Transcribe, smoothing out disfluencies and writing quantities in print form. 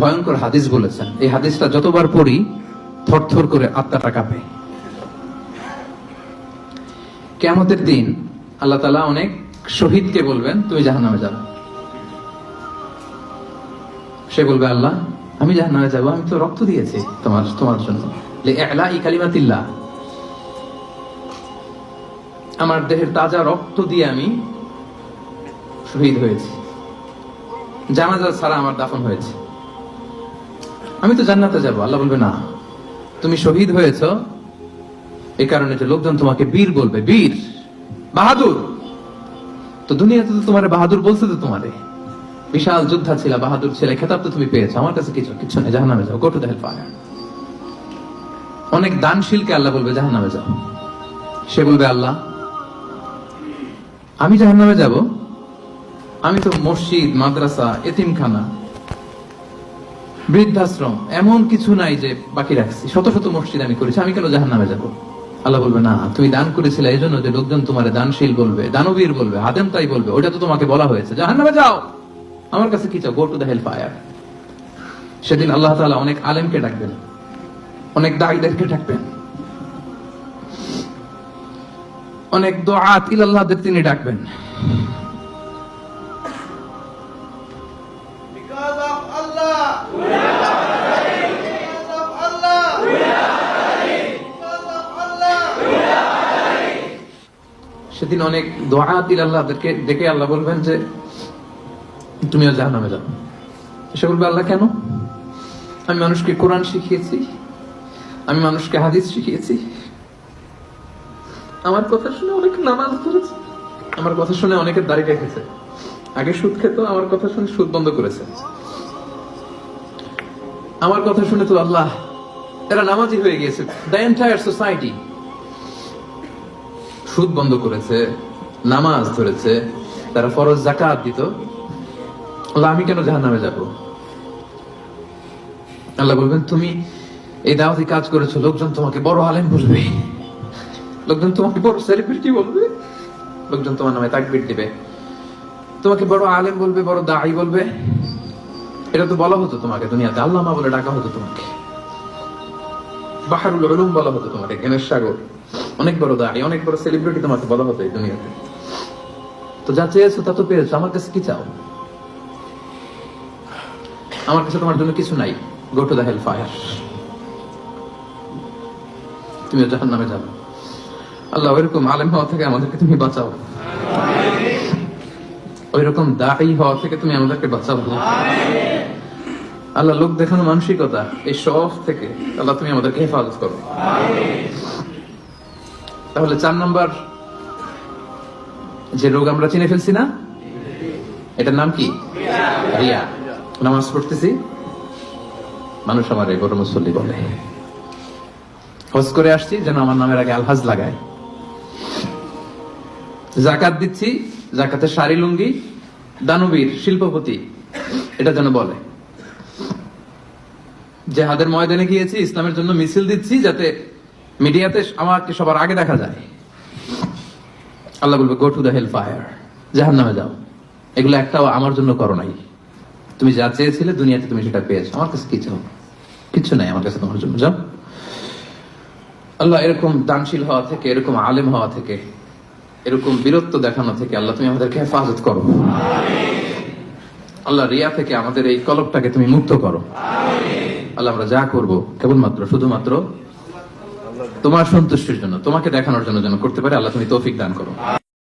ভয়ঙ্কর হাদিস বলেছেন। এই হাদিসটা যতবার পড়ি থরথর করে আত্মাটা কাঁপে। কিয়ামতের দিন আল্লাহ তাআলা অনেক শহীদকে বলবেন, তুমি জাহান্নামে যাবে। সে বলবে, আল্লাহ আমি জাহান্নামে যাব, আমি তো রক্ত দিয়েছি তোমার জন্য, লিইলাই কালিমাতিল্লাহ, আমার দেহের তাজা রক্ত দিয়ে আমি শহীদ হয়েছি, জানাজা ছাড়া আমার দাফন হয়েছে, আমি তো জান্নাতে যাব। আল্লাহ বলবে, না, তুমি শহীদ হয়েছ এই কারণে যে লোকজন তোমাকে বীর বলবে, বীর, বাহাদুর। তো দুনিয়াতে তো তোমার বাহাদুর বলছে, তো তোমারে বিশাল যোদ্ধা ছিল, বাহাদুর ছিল, খেতাব তো তুমি পেয়েছো, আমার কাছে কিছু নেই, জাহান্নামে যাও, গো টু দ্য হেলফায়ার। অনেক দানশীলকে আল্লাহ বলবে, জাহান্নামে যাও। সে বলবে, আল্লাহ আমি জাহান্নামে যাব, আমি তো মসজিদ, মাদ্রাসা, এতিমখানা, বৃদ্ধাশ্রম এমন কিছু নাই যে বাকি রাখছি, শত শত মসজিদ আমি করেছি, আমি কেন জাহান্নামে যাব? আল্লাহ বলবে, না, তুমি দান করেছিলে এই জন্য যে লোকজন তোমারে দানশীল বলবে, দানবীর বলবে, হাদেম তাই বলবে, ওটা তো তোমাকে বলা হয়েছে, জাহান্নামে যাও, আমার কাছে কি চাও, go to the hell fire. সেদিন আল্লাহ তাআলা অনেক আলেমকে ডাকবেন, অনেক দাঈদেরকে ডাকবেন, অনেক দুআত ইলাল্লাহদের তিনি ডাকবেন। সেদিন অনেক দুআত ইলাল্লাহদেরকে ডেকে আল্লাহ বলবেন যে তুমিও জাহান্নামে যাও। সে বলবে, আল্লাহ কেন? আমি মানুষকে কোরআন শিখিয়েছি, আমি মানুষকে হাদিস শিখিয়েছি, আমার কথা শুনে অনেক নামাজ পড়েছে, আমার কথা শুনে অনেকের দাড়ি রেখেছে, আগে সুদ খেত, আমার কথা শুনে সুদ বন্ধ করেছে, আমার কথা শুনে তো আল্লাহ এরা নামাজি হয়ে গিয়েছে, দ্য এন্টায়ার সোসাইটি সুদ বন্ধ করেছে, নামাজ ধরেছে, তারা ফরজ যাকাত দিত, আল্লাহ আমি কেন জাহান্নামে যাব? আল্লাহ বলবেন, তুমি এই দাওয়াতি কাজ করেছো, লোকজন তোমাকে বড় আলেম বলবে, লোকজন তোমাকে বড় সেলিব্রিটি বলবে, লোকজন তোমার নামে তাকবীর দিবে, তোমাকে বড় আলেম বলবে, বড় দাঈ বলবে। এটা তো বলা হতো তোমাকে দুনিয়াতে, আল্লামা বলে ডাকা হতো তোমাকে, বাহরুল উলুম বলা হতো তোমাকে, জ্ঞানের সাগর, অনেক বড় দাঈ, অনেক বড় সেলিব্রিটি তোমাকে বলা হতো এই দুনিয়াতে। তো যা চেয়েছো তা তো পেয়েছো, আমার কাছে কি চাও? আমার কাছে তোমার জন্য কিছু নাই, go to the hell fire, তুমি জাহান্নামে যাবে। আল্লাহ ওইরকম আলেম হওয়া থেকে আমাদেরকে তুমি বাঁচাও, ওইরকম দাঈ হওয়া থেকে তুমি আমাদেরকে বাঁচাও। আল্লাহ লোক দেখানো মানসিকতা, এই শখ থেকে আল্লাহ তুমি আমাদেরকে হেফাজত করো। তাহলে 4 নম্বর যে রোগ আমরা চিনে ফেলছি না, এটার নাম কি? রিয়া। নামাজ পড়তেছি, মানুষ আমার বড় মুসল্লি বলে, হজ করে আসছি যেন আমার নামের আগে আলহাজ লাগায়, যাকাত দিচ্ছি, যাকাতের শাড়ি লুঙ্গি, দানবীর, শিল্পপতি, এটা যেন বলে, জিহাদের ময়দানে গিয়েছি, ইসলামের জন্য মিছিল দিচ্ছি, যাতে মিডিয়াতে আমাকে সবার আগে দেখা যায়। আল্লাহ বলবে, go to the hell fire, জাহান্নামে যাও। এগুলো একটাও আমার জন্য করো নাই, তুমি যা চেয়েছিলে দুনিয়াতে তুমি সেটা পেয়েছো, আমার কাছে কি চাও? কিচ্ছু নাই আমার কাছে তোমার জন্য, যাও। আল্লাহ এরকম দানশীল হওয়া থেকে, এরকম আলেম হওয়া থেকে, এরকম বীরত্ব দেখানো থেকে আল্লাহ তুমি আমাদেরকে হেফাজত করো। আল্লাহ রিয়া থেকে আমাদের এই কলবটাকে তুমি মুক্ত করো। আল্লাহ আমরা যা করবো কেবলমাত্র শুধুমাত্র তোমার সন্তুষ্টির জন্য, তোমাকে দেখানোর জন্য যেন করতে পারে। আল্লাহ তুমি তৌফিক দান করো।